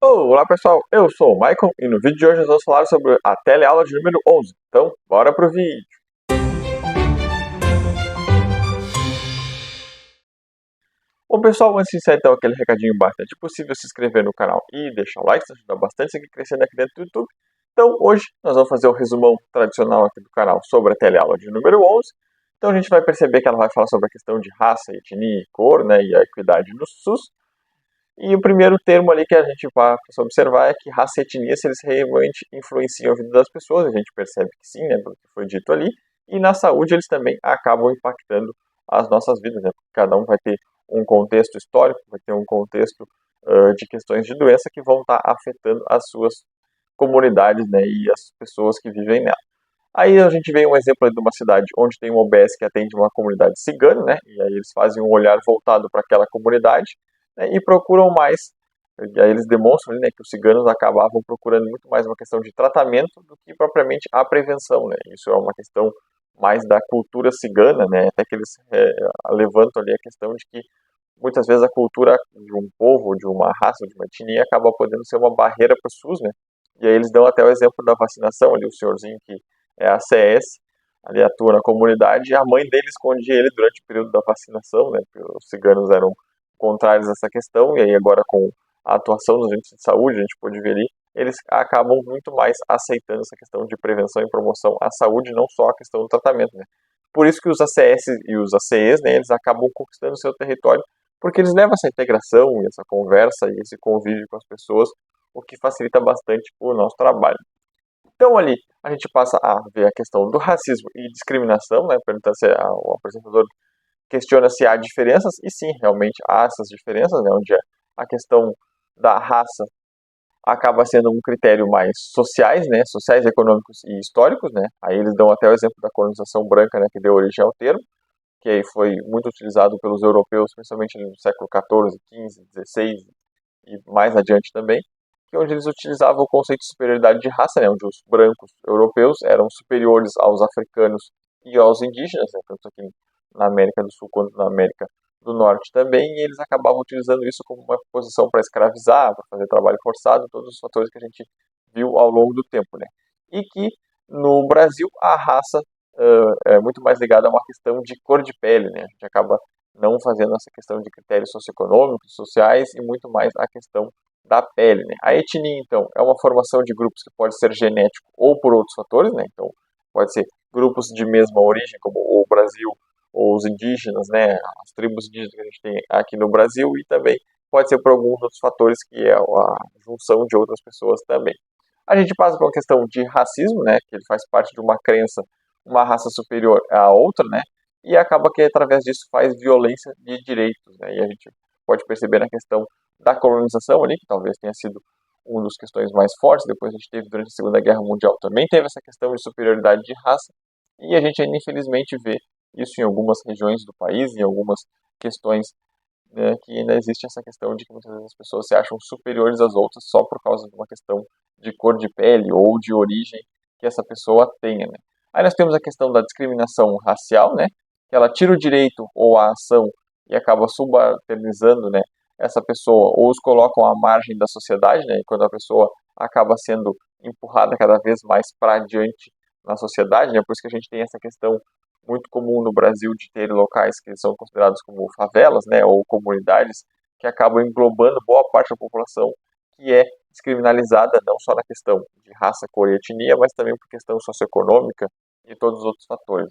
Olá pessoal, eu sou o Michael e no vídeo de hoje nós vamos falar sobre a teleaula de número 11. Então, bora pro vídeo! Bom pessoal, antes de iniciar então aquele recadinho bastante possível, se inscrever no canal e deixar o like, isso ajuda bastante a seguir crescendo aqui dentro do YouTube. Então, hoje nós vamos fazer o resumão tradicional aqui do canal sobre a teleaula de número 11. Então a gente vai perceber que ela vai falar sobre a questão de raça, etnia e cor, né, e a equidade no SUS. E o primeiro termo ali que a gente vai observar é que raça e etnia, se eles realmente influenciam a vida das pessoas, a gente percebe que sim, né, pelo que foi dito ali, e na saúde eles também acabam impactando as nossas vidas, né, porque cada um vai ter um contexto histórico, vai ter um contexto de questões de doença que vão estar afetando as suas comunidades, né, e as pessoas que vivem nela. Aí a gente vê um exemplo de uma cidade onde tem um OBS que atende uma comunidade cigana, né? E aí eles fazem um olhar voltado para aquela comunidade, né, e procuram mais. E aí eles demonstram ali, né, que os ciganos acabavam procurando muito mais uma questão de tratamento do que propriamente a prevenção, né? Isso é uma questão mais da cultura cigana, né? Até que eles levantam ali a questão de que muitas vezes a cultura de um povo, de uma raça, de uma etnia acaba podendo ser uma barreira para o SUS, né? E aí eles dão até o exemplo da vacinação, ali o senhorzinho que é a CS, ali atua na comunidade, e a mãe dele escondia ele durante o período da vacinação, né? Porque os ciganos eram contrários a essa questão, e aí agora com a atuação dos entes de saúde, a gente pode ver ali, eles acabam muito mais aceitando essa questão de prevenção e promoção à saúde, não só a questão do tratamento, né? Por isso que os ACS e os ACEs, né, eles acabam conquistando seu território porque eles levam essa integração e essa conversa e esse convívio com as pessoas, o que facilita bastante o nosso trabalho. Então ali a gente passa a ver a questão do racismo e discriminação, né, perguntando se o apresentador questiona se há diferenças, e sim, realmente há essas diferenças, né, onde a questão da raça acaba sendo um critério mais sociais, né, sociais, econômicos e históricos, né, aí eles dão até o exemplo da colonização branca, né, que deu origem ao termo, que aí foi muito utilizado pelos europeus, principalmente no século XIV, XV, XVI e mais adiante também, que é onde eles utilizavam o conceito de superioridade de raça, né, onde os brancos europeus eram superiores aos africanos e aos indígenas, né, tanto aqui na América do Sul quanto na América do Norte também, e eles acabavam utilizando isso como uma posição para escravizar, para fazer trabalho forçado, todos os fatores que a gente viu ao longo do tempo, né. E que no Brasil a raça é muito mais ligada a uma questão de cor de pele, né? A gente acaba não fazendo essa questão de critérios socioeconômicos, sociais e muito mais a questão da pele, né? A etnia, então, é uma formação de grupos que pode ser genético ou por outros fatores, né? Então, pode ser grupos de mesma origem, como o Brasil, ou os indígenas, né? As tribos indígenas que a gente tem aqui no Brasil, e também pode ser por alguns outros fatores, que é a junção de outras pessoas também. A gente passa por uma questão de racismo, né? Que ele faz parte de uma crença, uma raça superior à outra, né? E acaba que através disso faz violência de direitos, né? E a gente pode perceber na questão da colonização ali, que talvez tenha sido uma das questões mais fortes, depois a gente teve durante a Segunda Guerra Mundial também teve essa questão de superioridade de raça, e a gente ainda infelizmente vê isso em algumas regiões do país, em algumas questões, né, que ainda existe essa questão de que muitas vezes as pessoas se acham superiores às outras só por causa de uma questão de cor de pele ou de origem que essa pessoa tenha, né? Aí nós temos a questão da discriminação racial, né? Que ela tira o direito ou a ação e acaba subalternizando, né, essa pessoa, ou os colocam à margem da sociedade, né? Quando a pessoa acaba sendo empurrada cada vez mais para adiante na sociedade, né? Por isso que a gente tem essa questão muito comum no Brasil de ter locais que são considerados como favelas, né, ou comunidades que acabam englobando boa parte da população que é descriminalizada não só na questão de raça, cor e etnia, mas também por questão socioeconômica e todos os outros fatores.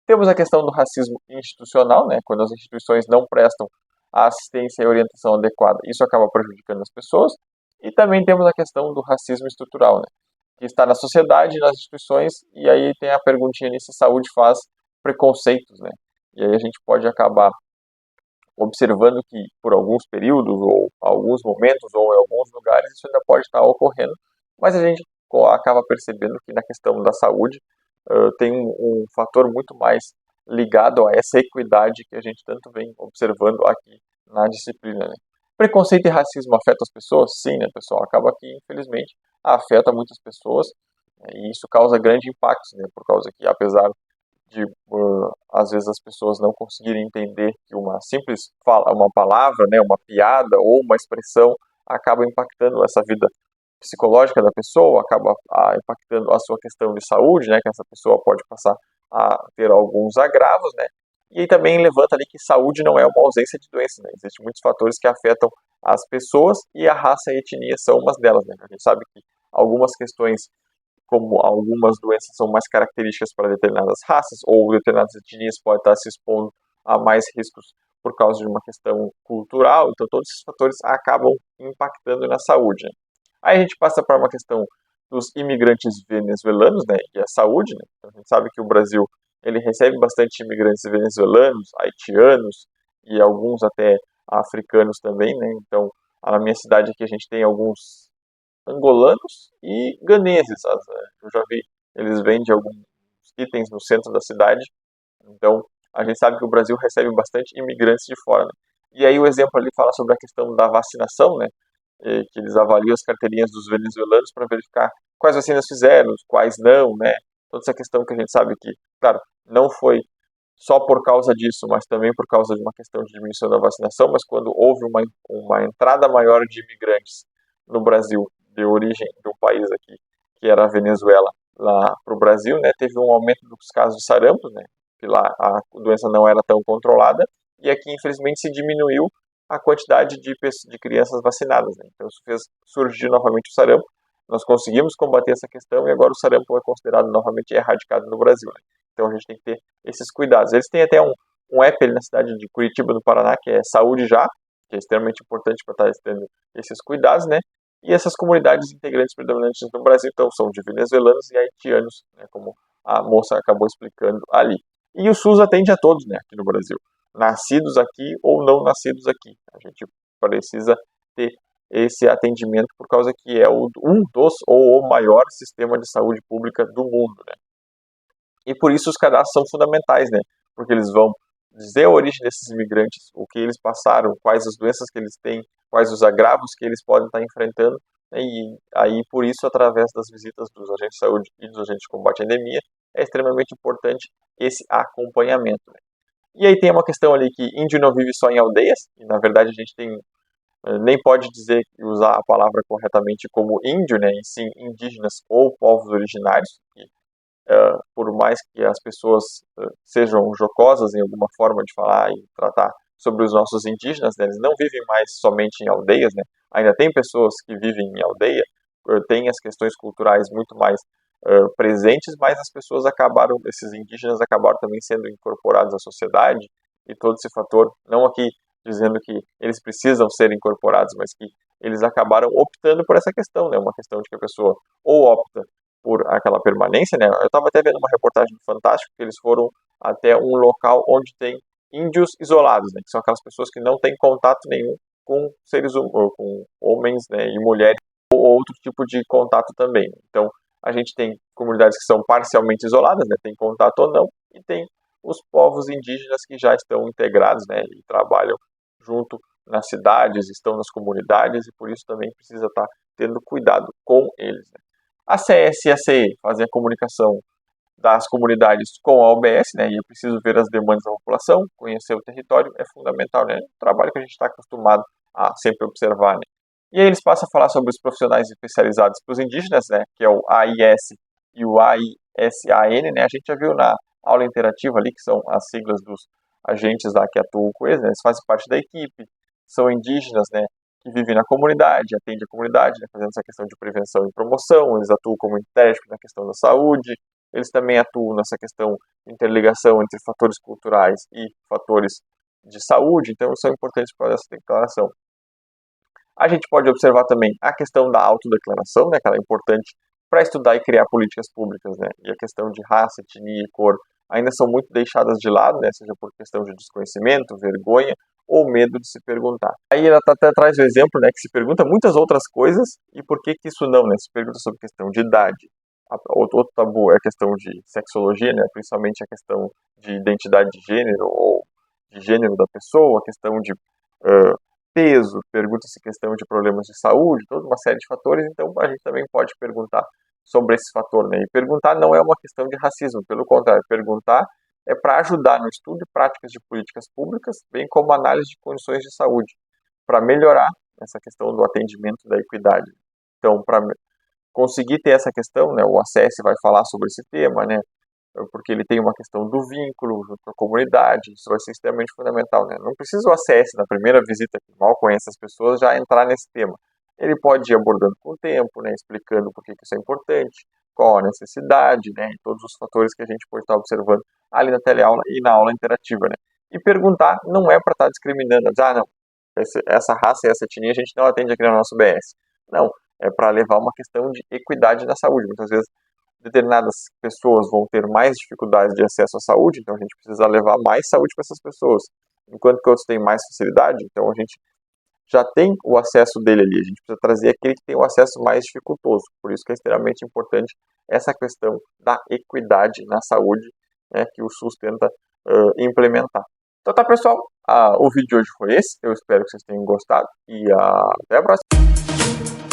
Temos a questão do racismo institucional, né, quando as instituições não prestam a assistência e orientação adequada, isso acaba prejudicando as pessoas. E também temos a questão do racismo estrutural, né, que está na sociedade, nas instituições, e aí tem a perguntinha ali se a saúde faz preconceitos, né? E aí a gente pode acabar observando que por alguns períodos, ou alguns momentos, ou em alguns lugares, isso ainda pode estar ocorrendo, mas a gente acaba percebendo que na questão da saúde tem um fator muito mais ligado a essa equidade que a gente tanto vem observando aqui na disciplina, né? Preconceito e racismo afetam as pessoas? Sim, né, pessoal? Acaba que, infelizmente, afeta muitas pessoas, né, e isso causa grande impacto, né, por causa que, apesar de às vezes as pessoas não conseguirem entender que uma simples fala, uma palavra, né, uma piada ou uma expressão, acaba impactando essa vida psicológica da pessoa, acaba impactando a sua questão de saúde, né, que essa pessoa pode passar a ter alguns agravos, né, e aí também levanta ali que saúde não é uma ausência de doenças, né, existem muitos fatores que afetam as pessoas e a raça e a etnia são umas delas, né, a gente sabe que algumas questões, como algumas doenças são mais características para determinadas raças ou determinadas etnias podem estar se expondo a mais riscos por causa de uma questão cultural, então todos esses fatores acabam impactando na saúde, né. Aí a gente passa para uma questão dos imigrantes venezuelanos, né, e a saúde, né. A gente sabe que o Brasil ele recebe bastante imigrantes venezuelanos, haitianos e alguns até africanos também, né. Então, na minha cidade aqui a gente tem alguns angolanos e ganeses. Eu já vi, eles vendem alguns itens no centro da cidade. Então, a gente sabe que o Brasil recebe bastante imigrantes de fora, né. E aí o exemplo ali fala sobre a questão da vacinação, né, que eles avaliam as carteirinhas dos venezuelanos para verificar quais vacinas fizeram, quais não, né? Toda essa questão que a gente sabe que, claro, não foi só por causa disso, mas também por causa de uma questão de diminuição da vacinação, mas quando houve uma entrada maior de imigrantes no Brasil, de origem de um país aqui, que era a Venezuela, lá para o Brasil, né, teve um aumento dos casos de sarampo, né, que lá a doença não era tão controlada, e aqui, infelizmente, se diminuiu a quantidade de crianças vacinadas, né. Então isso fez surgir novamente o sarampo, nós conseguimos combater essa questão e agora o sarampo é considerado novamente erradicado no Brasil, né. Então a gente tem que ter esses cuidados. Eles têm até um app ali na cidade de Curitiba, no Paraná, que é Saúde Já, que é extremamente importante para estar tendo esses cuidados, né. E essas comunidades integrantes predominantes no Brasil, então, são de venezuelanos e haitianos, né, como a moça acabou explicando ali. E o SUS atende a todos, né, aqui no Brasil, nascidos aqui ou não nascidos aqui. A gente precisa ter esse atendimento por causa que é um dos ou o maior sistema de saúde pública do mundo, né. E por isso os cadastros são fundamentais, né, porque eles vão dizer a origem desses imigrantes, o que eles passaram, quais as doenças que eles têm, quais os agravos que eles podem estar enfrentando, né, e aí por isso, através das visitas dos agentes de saúde e dos agentes de combate à anemia, é extremamente importante esse acompanhamento, né. E aí tem uma questão ali que índio não vive só em aldeias, e na verdade a gente tem, nem pode dizer, usar a palavra corretamente como índio, né, e sim indígenas ou povos originários, que por mais que as pessoas sejam jocosas em alguma forma de falar e tratar sobre os nossos indígenas, né, eles não vivem mais somente em aldeias, né, ainda tem pessoas que vivem em aldeia, tem as questões culturais muito mais presentes, mas as pessoas acabaram, esses indígenas acabaram também sendo incorporados à sociedade e todo esse fator, não aqui dizendo que eles precisam ser incorporados, mas que eles acabaram optando por essa questão, né, uma questão de que a pessoa ou opta por aquela permanência, né? Eu estava até vendo uma reportagem do Fantástico que eles foram até um local onde tem índios isolados, né? Que são aquelas pessoas que não têm contato nenhum com seres humanos, com homens, né, e mulheres ou outro tipo de contato também. Então a gente tem comunidades que são parcialmente isoladas, né? Tem contato ou não, e tem os povos indígenas que já estão integrados, né? E trabalham junto nas cidades, estão nas comunidades e por isso também precisa estar tendo cuidado com eles, né? A CS e a CE fazem a comunicação das comunidades com a OBS, né? E eu preciso ver as demandas da população, conhecer o território, é fundamental, né? Um trabalho que a gente está acostumado a sempre observar, né? E aí eles passam a falar sobre os profissionais especializados para os indígenas, né? Que é o AIS e o AISAN, né? A gente já viu na aula interativa ali, que são as siglas dos agentes lá que atuam com eles, né? Eles fazem parte da equipe, são indígenas, né? Que vivem na comunidade, atendem a comunidade, né, fazendo essa questão de prevenção e promoção, eles atuam como intérprete na questão da saúde, eles também atuam nessa questão de interligação entre fatores culturais e fatores de saúde, então são importantes para essa declaração. A gente pode observar também a questão da autodeclaração, né, que ela é importante para estudar e criar políticas públicas, né, e a questão de raça, etnia e cor ainda são muito deixadas de lado, né, seja por questão de desconhecimento, vergonha ou medo de se perguntar. Aí ela até traz o exemplo, né, que se pergunta muitas outras coisas e por que isso não, né, se pergunta sobre questão de idade. Outro tabu é a questão de sexologia, né, principalmente a questão de identidade de gênero ou de gênero da pessoa, a questão de peso, pergunta-se questão de problemas de saúde, toda uma série de fatores, então a gente também pode perguntar sobre esse fator, né? E perguntar não é uma questão de racismo, pelo contrário, perguntar é para ajudar no estudo e práticas de políticas públicas, bem como análise de condições de saúde, para melhorar nessa questão do atendimento da equidade. Então, para conseguir ter essa questão, né, o ACS vai falar sobre esse tema, né, porque ele tem uma questão do vínculo junto à comunidade, isso vai ser extremamente fundamental, né? Não precisa o ACS na primeira visita, que mal conhece as pessoas, já entrar nesse tema. Ele pode ir abordando com o tempo, né, explicando por que isso é importante, qual a necessidade, né, e todos os fatores que a gente pode estar observando ali na teleaula e na aula interativa, né? E perguntar não é para estar discriminando, não, essa raça e essa etnia a gente não atende aqui no nosso BS. Não, é para levar uma questão de equidade na saúde. Muitas vezes determinadas pessoas vão ter mais dificuldades de acesso à saúde, então a gente precisa levar mais saúde para essas pessoas, enquanto que outros têm mais facilidade, então a gente já tem o acesso dele ali, a gente precisa trazer aquele que tem o acesso mais dificultoso, por isso que é extremamente importante essa questão da equidade na saúde, né, que o SUS tenta implementar. Então tá, pessoal, o vídeo de hoje foi esse, eu espero que vocês tenham gostado e até a próxima.